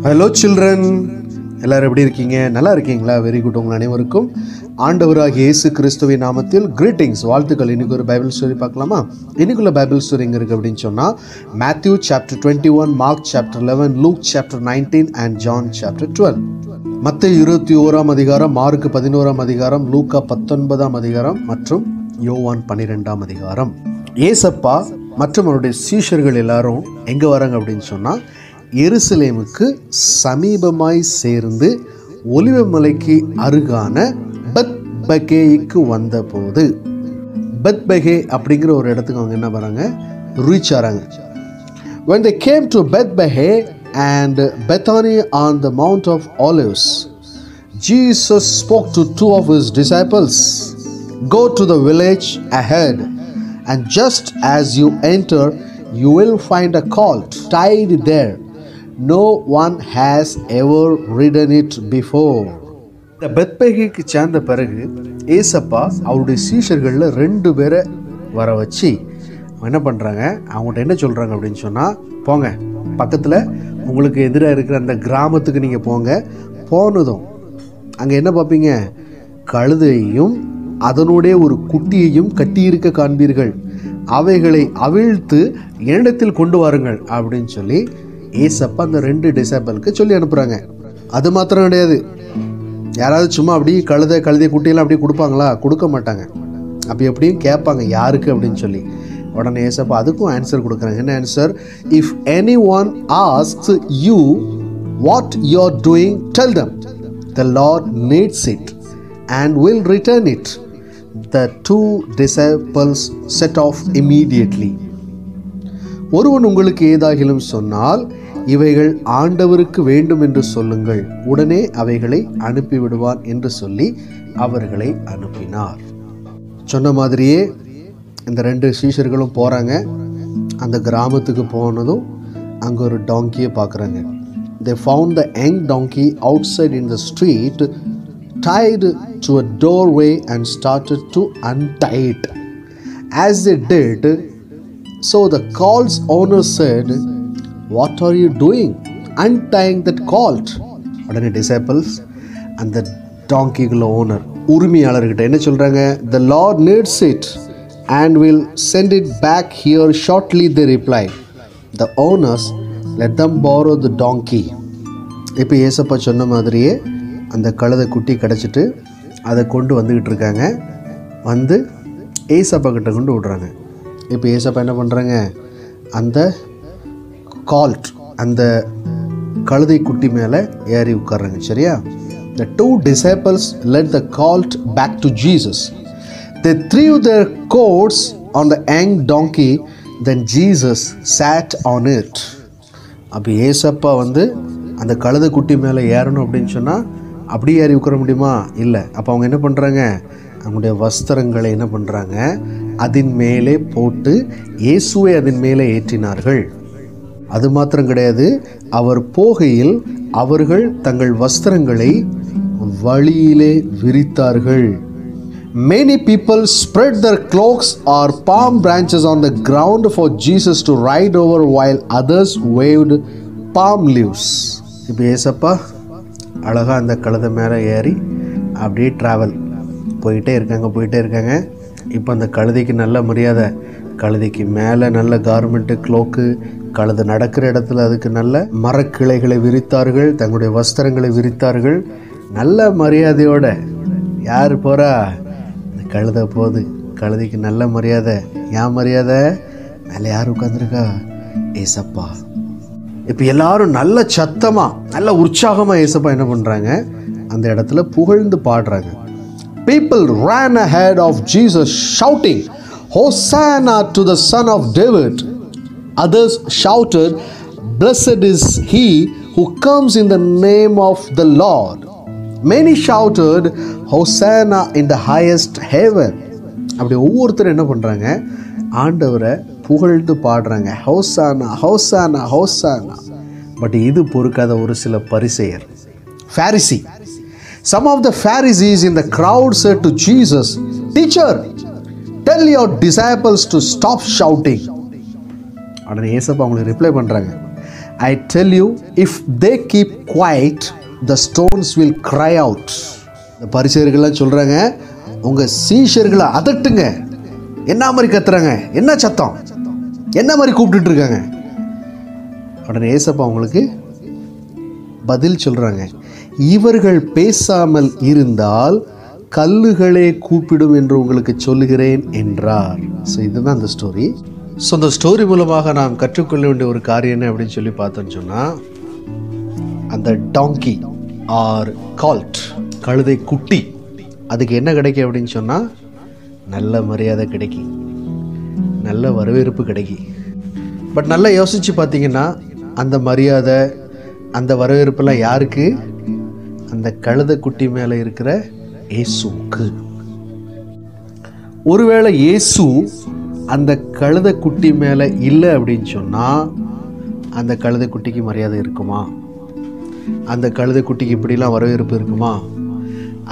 Hello children, எல்லாரும் எப்படி இருக்கீங்க? நல்லா இருக்கீங்களா? Very good. உங்கள் அனைவருக்கும் ஆண்டவராகிய இயேசு கிறிஸ்துவின் நாமத்தில் கிரீட்டிங்ஸ், வாழ்த்துக்கள். இன்றைக்கி ஒரு பைபிள் ஸ்டோரி பார்க்கலாமா? இன்றைக்குள்ள பைபிள் ஸ்டோரி எங்கே இருக்குது அப்படின்னு சொன்னால், Matthew chapter 21, Mark chapter 11, Luke chapter 19 and John chapter 12. மத்தேயு 21ஆம் அதிகாரம், மார்க் 11ஆம் அதிகாரம், லூக்கா 19ஆம் அதிகாரம் மற்றும் யோவான் 12ஆம் அதிகாரம். ஏசப்பா மற்றும் அவருடைய சீஷர்கள் எல்லாரும் எங்கே வராங்க அப்படின்னு சொன்னால், எருசலேமுக்கு சமீபமாய் சேர்ந்து ஒலிவமலைக்கு அருகான பெத்பகேயுக்கு வந்தபோது, பெத்பகே அப்படிங்கிற ஒரு இடத்துக்கு அவங்க என்ன பண்ணாங்க, ரீச் ஆகிறாங்க. When they came to Bethbage and Bethany on the Mount of Olives, Jesus spoke to two of his disciples, "Go to the village ahead, and just as you enter, you will find a colt tied there. No one has ever ridden it before." இந்த பெத்பகேக்கு சேர்ந்த பிறகு ஏசப்பா அவருடைய சீஷர்களில் 2 பேரை வர வச்சு என்ன பண்ணுறாங்க, அவங்கள்ட்ட என்ன சொல்கிறாங்க அப்படின்னு சொன்னால், போங்க பக்கத்தில் உங்களுக்கு எதிராக இருக்கிற அந்த கிராமத்துக்கு நீங்கள் போங்க. போனதும் அங்கே என்ன பார்ப்பீங்க, கழுதையையும் அதனுடைய ஒரு குட்டியையும் கட்டியிருக்க காண்பீர்கள். அவைகளை அவிழ்த்து என்னிடத்தில் கொண்டு வாருங்கள் அப்படின்னு சொல்லி ஏசப்பா அந்த 2 டிசைபிளுக்கு சொல்லி அனுப்புகிறாங்க. அது மாத்திரம் கிடையாது, யாராவது சும்மா அப்படி கழுதை குட்டியெல்லாம் அப்படியே கொடுப்பாங்களா? கொடுக்க மாட்டாங்க. அப்படி எப்படியும் கேட்பாங்க, யாருக்கு அப்படின்னு சொல்லி. உடனே ஏசப்பா அதுக்கும் ஆன்சர் கொடுக்குறாங்க. என்ன answer? If any one asks you what you are doing, tell them the Lord needs it and will return it. The 2 disciples set off immediately. ஒருவன் உங்களுக்கு ஏதாகிலும் சொன்னால், இவைகள் ஆண்டவருக்கு வேண்டும் என்று சொல்லுங்கள், உடனே அவைகளை அனுப்பிவிடுவான் என்று சொல்லி அவர்களை அனுப்பினார். சொன்ன மாதிரியே இந்த 2 சீஷர்களும் போகிறாங்க. அந்த கிராமத்துக்கு போனதும் அங்கே ஒரு டாங்கியை பார்க்குறாங்க. They found the young donkey outside in the street, tied to a doorway, and started to untie it. As they did so, the colt's owner said, "What are you doing, untying that colt?" உடனே disciples அந்த டாங்கிக்குள்ள owner, உரிமையாளர்கிட்ட என்ன சொல்கிறாங்க? "The Lord needs it and will send it back here shortly," they replied. The owners let them borrow the donkey. இப்போ ஏசப்பா சொன்ன மாதிரியே அந்த கழுதை குட்டி கிடச்சிட்டு அதை கொண்டு வந்துக்கிட்டு இருக்காங்க. வந்து ஏசப்பா கிட்ட கொண்டு விடுறாங்க. இப்போ ஏசப்பா என்ன பண்ணுறாங்க, அந்த கால்ட், அந்த கழுதை குட்டி மேலே ஏறி உட்கார்றாங்க. சரியா? The 2 disciples led the colt back to Jesus. They threw their coats on the young donkey, then Jesus sat on it. அப்போ ஏசப்பா வந்து அந்த கழுதை குட்டி மேலே ஏறணும் அப்படின்னு சொன்னால் அப்படியே ஏறி உட்கார முடியுமா? இல்லை. அப்போ அவங்க என்ன பண்ணுறாங்க, அவங்களுடைய வஸ்திரங்களை என்ன பண்ணுறாங்க, அதன் மேலே போட்டு இயேசுவை அதன் மேலே ஏற்றினார்கள். அது மாத்திரம் கிடையாது, அவர் போகையில் அவர்கள் தங்கள் வஸ்திரங்களை வழியிலே விரித்தார்கள். Many people spread their cloaks or palm branches on the ground for Jesus to ride over, while others waved palm leaves. இப்போ ஏசப்பா அழகாக அந்த கழுதை மேலே ஏறி அப்படியே ட்ராவல் போயிட்டே இருக்காங்க. இப்போ அந்த கழுதைக்கு நல்ல மரியாதை, கழுதைக்கு மேலே நல்ல கார்மெண்ட்டு, க்ளோக்கு, கழுதை நடக்கிற இடத்துல அதுக்கு நல்ல மரக்கிளைகளை விரித்தார்கள், தங்களுடைய வஸ்திரங்களை விரித்தார்கள். நல்ல மரியாதையோட யார் போகிறா? இந்த கழுதை போகுது. கழுதைக்கு நல்ல மரியாதை. ஏன் மரியாதை? மேலே யார் உட்காந்துருக்கா? ஏசப்பா. இப்போ எல்லாரும் நல்ல சத்தமாக நல்ல உற்சாகமாக ஏசப்பா என்ன பண்ணுறாங்க, அந்த இடத்துல புகழ்ந்து பாடுறாங்க. People ran ahead of Jesus shouting, "Hosanna to the Son of David." Others shouted, "Blessed is he who comes in the name of the Lord." Many shouted, "Hosanna in the highest heaven." அப்படி ஒவ்வொருத்தரும் என்ன பண்ணுறாங்க, ஆண்டவரை புகழ்ந்து பாடுறாங்க. Hosanna hosanna hosanna. But இது பொறுக்காத ஒரு சில பரிசேயர், Pharisee. Some of the Pharisees in the crowd said to Jesus, "Teacher, tell your disciples to stop shouting." உடனே ஏசப்பா அவங்களுக்கு ரிப்ளை பண்ணுறாங்க, I tell you, if they keep quiet, the stones will cry out. இந்த பரிசேயர்கள்லாம் சொல்கிறாங்க, உங்கள் சீஷர்களை அதட்டுங்க. என்ன மாதிரி கத்துறாங்க, என்ன சத்தம், என்ன மாதிரி கூப்பிட்டுட்டு இருக்காங்க. உடனே ஏசப்பா அவங்களுக்கு பதில் சொல்கிறாங்க, இவர்கள் பேசாமல் இருந்தால் கல்லுகளே கூப்பிடும் என்று உங்களுக்கு சொல்லுகிறேன் என்றார். ஸோ இதுதான் அந்த ஸ்டோரி. ஸோ அந்த ஸ்டோரி மூலமாக நாம் கற்றுக்கொள்ள வேண்டிய ஒரு காரியம் என்ன அப்படின்னு சொல்லி பார்த்தோன்னு சொன்னால், அந்த டாங்கி ஆர் கால்ட், கழுதை குட்டி, அதுக்கு என்ன கிடைக்கும் அப்படின்னு சொன்னால் நல்ல மரியாதை கிடைக்கும், நல்ல வரவேற்பு கிடைக்கும். பட் நல்லா யோசித்து பார்த்தீங்கன்னா அந்த மரியாதை அந்த வரவேற்பெல்லாம் யாருக்கு? அந்த கழுதை குட்டி மேலே இருக்கிற இயேசுவுக்கு. ஒருவேளை இயேசு அந்த கழுதை குட்டி மேலே இல்லை அப்படின்னு சொன்னால் அந்த கழுதை குட்டிக்கு மரியாதை இருக்குமா? அந்த கழுதை குட்டிக்கு இப்படிலாம் வரவேற்பு இருக்குமா?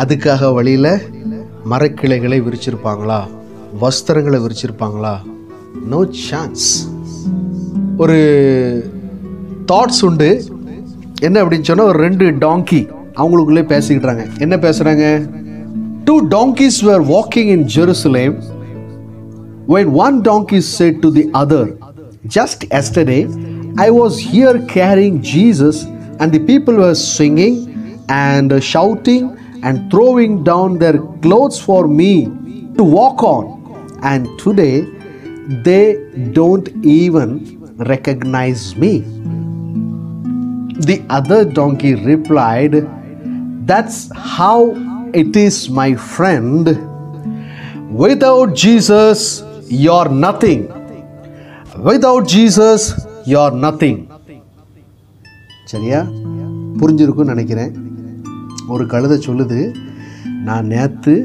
அதுக்காக வழியில் மரக்கிளைகளை விரிச்சிருப்பாங்களா? வஸ்திரங்களை விரிச்சிருப்பாங்களா? No chance. ஒரு தாட்ஸ் உண்டு. என்ன அப்படின்னு சொன்னால், ஒரு 2 டாங்கி அவங்களுக்குள்ளே பேசிக்கிட்டாங்க. என்ன பேசுகிறாங்க? 2 donkeys were walking in Jerusalem when one donkey said to the other, just yesterday I was here carrying Jesus and the people were singing and shouting and throwing down their clothes for me to walk on, and today they don't even recognize me. The other donkey replied, that's how it is, my friend. Without Jesus, you're nothing. Without Jesus, you're nothing. சரியா? புரிஞ்சிருக்குன்னு நினைக்கிறேன். ஒரு கழுதை சொல்லுது, நான் நேற்று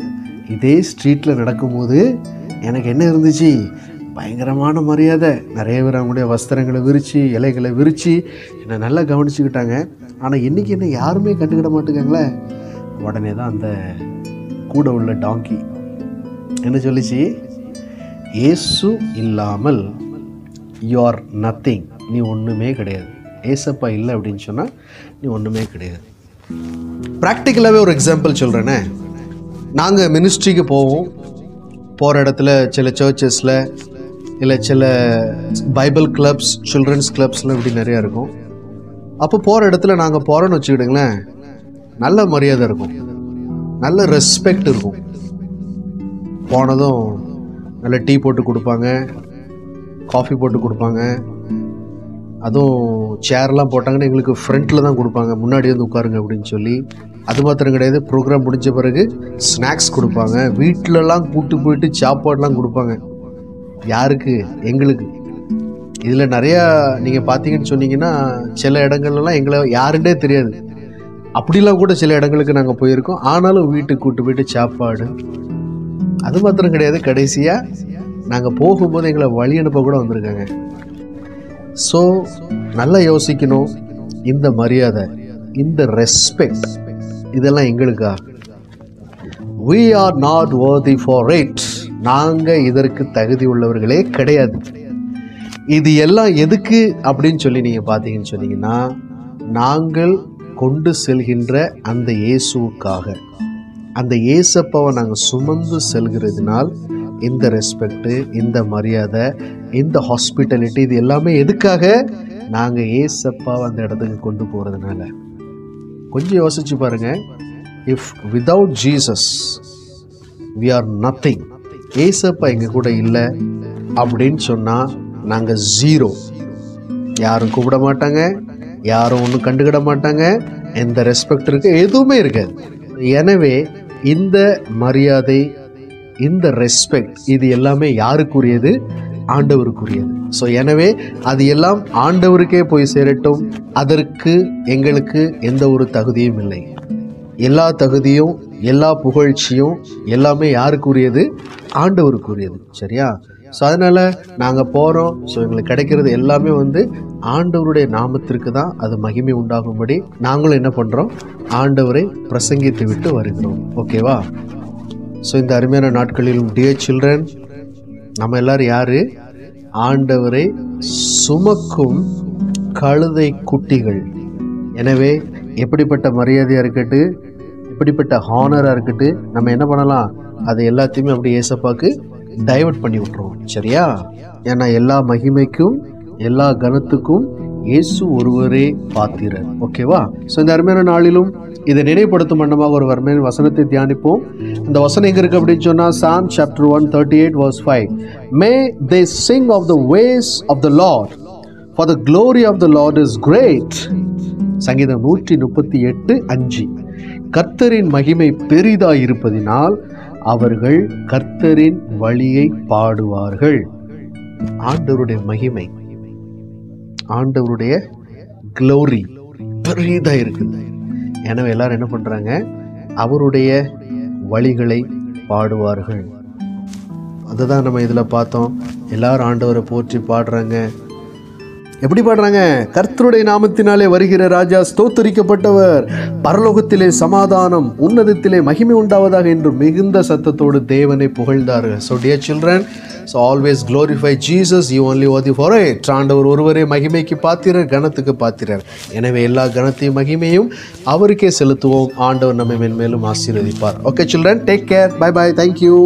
இதே ஸ்ட்ரீட்டில் நடக்கும்போது எனக்கு என்ன இருந்துச்சு? பயங்கரமான மரியாதை. நிறைய பேர் அவங்களுடைய வஸ்திரங்களை விரித்து இலைகளை விரித்து என்னை நல்லா கவனிச்சுக்கிட்டாங்க. ஆனால் இன்றைக்கி என்ன யாருமே கண்டுக்கிட மாட்டேங்காங்களே. உடனே தான் அந்த கூட உள்ள டாங்கி என்ன சொல்லிச்சு? இயேசு இல்லாமல் யூ ஆர் நத்திங், நீ ஒன்றுமே கிடையாது. ஏசப்பா இல்லை அப்படின்னு சொன்னால் நீ ஒன்றுமே கிடையாது. ப்ராக்டிக்கலாகவே ஒரு எக்ஸாம்பிள் சொல்கிறேனே. நாங்கள் மினிஸ்ட்ரிக்கு போவோம். போகிற இடத்துல சில சர்ச்சஸில் இல்லை சில பைபிள் கிளப்ஸ், சில்ட்ரன்ஸ் கிளப்ஸ்லாம் இப்படி நிறையா இருக்கும். அப்போ போகிற இடத்துல நாங்கள் போகிறோன்னு வச்சுக்கிடுங்களேன், நல்ல மரியாதை இருக்கும், நல்ல ரெஸ்பெக்ட் இருக்கும். போனதும் நல்ல டீ போட்டு கொடுப்பாங்க, காஃபி போட்டு கொடுப்பாங்க. அதுவும் சேர்லாம் போட்டாங்கன்னா எங்களுக்கு ஃப்ரண்ட்டில் தான் கொடுப்பாங்க, முன்னாடி வந்து உட்காருங்க அப்படின்னு சொல்லி. அது மாத்திரம் கிடையாது, ப்ரோக்ராம் முடிஞ்ச பிறகு ஸ்நாக்ஸ் கொடுப்பாங்க. வீட்டிலலாம் கூப்பிட்டு போயிட்டு சாப்பாடெலாம் கொடுப்பாங்க. யாருக்கு? எங்களுக்கு. இதில் நிறையா நீங்கள் பார்த்தீங்கன்னு சொன்னீங்கன்னா சில இடங்கள்லாம் எங்களை யாருன்னே தெரியாது. அப்படிலாம் கூட சில இடங்களுக்கு நாங்கள் போயிருக்கோம். ஆனாலும் வீட்டுக்கு கூப்பிட்டு போயிட்டு சாப்பாடு. அது மாத்திரம் கிடையாது, கடைசியாக நாங்கள் போகும்போது எங்களை வழி அனுப்ப கூட வந்திருக்காங்க. ஸோ நல்லா யோசிக்கணும். இந்த மரியாதை, இந்த ரெஸ்பெக்ட், இதெல்லாம் எங்களுக்கா? we are not worthy for it. நாங்கள் இதற்கு தகுதி உள்ளவர்களே கிடையாது. இது எல்லாம் எதுக்கு அப்படின்னு சொல்லி நீங்கள் பார்த்தீங்கன்னு சொன்னீங்கன்னா, நாங்கள் கொண்டு செல்கின்ற அந்த இயேசுவுக்காக, அந்த இயேசப்பாவை நாங்கள் சுமந்து செல்கிறதுனால் இந்த ரெஸ்பெக்டு, இந்த மரியாதை, இந்த ஹாஸ்பிட்டாலிட்டி, இது எல்லாமே எதுக்காக? நாங்கள் இயேசப்பாவை அந்த இடத்துக்கு கொண்டு போகிறதுனால. கொஞ்சம் யோசிச்சு பாருங்கள். If without Jesus we are nothing, ஏசப்பா எங்கள் கூட இல்லை அப்படின்னு சொன்னால் நாங்கள் ஜீரோ. யாரும் கூப்பிட மாட்டாங்க, யாரும் ஒன்றும் கண்டுக்கிட மாட்டாங்க, எந்த ரெஸ்பெக்ட் இருக்குது, எதுவுமே இருக்காது. எனவே இந்த மரியாதை, இந்த ரெஸ்பெக்ட், இது எல்லாமே யாருக்குரியது? ஆண்டவருக்குரியது. ஸோ எனவே அது எல்லாம் ஆண்டவருக்கே போய் சேரட்டும். அதற்கு எங்களுக்கு எந்த ஒரு தகுதியும் இல்லை. எல்லா தகுதியும், எல்லா புகழ்ச்சியும் எல்லாமே யாருக்குரியது? ஆண்டவருக்குரியது. சரியா? ஸோ அதனால் நாங்கள் போகிறோம். ஸோ எங்களுக்கு கிடைக்கிறது எல்லாமே ஆண்டவருடைய நாமத்திற்கு தான் அது மகிமை உண்டாகும்படி நாங்களும் என்ன பண்ணுறோம்? ஆண்டவரை பிரசங்கித்து விட்டு வருகிறோம். ஓகேவா? ஸோ இந்த அருமையான நாட்களிலும் டியர் சில்ட்ரன், நம்ம எல்லாரும் யார்? ஆண்டவரை சுமக்கும் கழுதை குட்டிகள். எனவே எப்படிப்பட்ட மரியாதையாக இருக்கட்டும், எப்படிப்பட்ட ஹானராக இருக்கட்டும், நம்ம என்ன பண்ணலாம், அதை எல்லாத்தையுமே அப்படி ஏசப்பாக்கு டைவர்ட் பண்ணி விட்டுருவோம். சரியா? ஏன்னா எல்லா மகிமைக்கும் எல்லா கனத்துக்கும் இயேசு ஒருவரே பாத்திரர். ஓகேவா? ஸோ இந்த அருமையான நாளிலும் இதை நினைவுபடுத்தும் வண்ணமாக ஒரு அருமையான வசனத்தை தியானிப்போம். இந்த வசனம் எங்க இருக்கு அப்படின்னு சொன்னா, Psalm chapter 138 verse 5. May they sing of the ways of the Lord, for the glory of the Lord is great. சங்கீதம் 138:5. கர்த்தரின் மகிமை பெரிதாய் இருப்பதினால் அவர்கள் கர்த்தரின் வழியை பாடுவார்கள். ஆண்டவருடைய மகிமை, ஆண்டவருடைய க்ளோரி பெரிதா இருக்குது. எனவே எல்லாரும் என்ன பண்றாங்க, அவருடைய வழிகளை பாடுவார்கள். அதுதான் நம்ம இதுல பார்த்தோம். எல்லாரும் ஆண்டவரை போற்றி பாடுறாங்க. எப்படி பாடுறாங்க? கர்த்தருடைய நாமத்தினாலே வருகிற ராஜா ஸ்தோத்தரிக்கப்பட்டவர், பரலோகத்திலே சமாதானம், உன்னதத்திலே மகிமை உண்டாவதாக என்று மிகுந்த சத்தத்தோடு தேவனை புகழ்ந்தார்கள். So dear children, so always glorify Jesus, you only worthy for it. ஆண்டவர் ஒருவரே மகிமைக்கு பாத்திரர், கனத்துக்கு பாத்திரர். எனவே எல்லா கனத்தையும் மகிமையும் அவருக்கே செலுத்துவோம். ஆண்டவர் நம்மை மென்மேலும் ஆசீர்வதிப்பார். Okay children, take care. Bye bye. Thank you.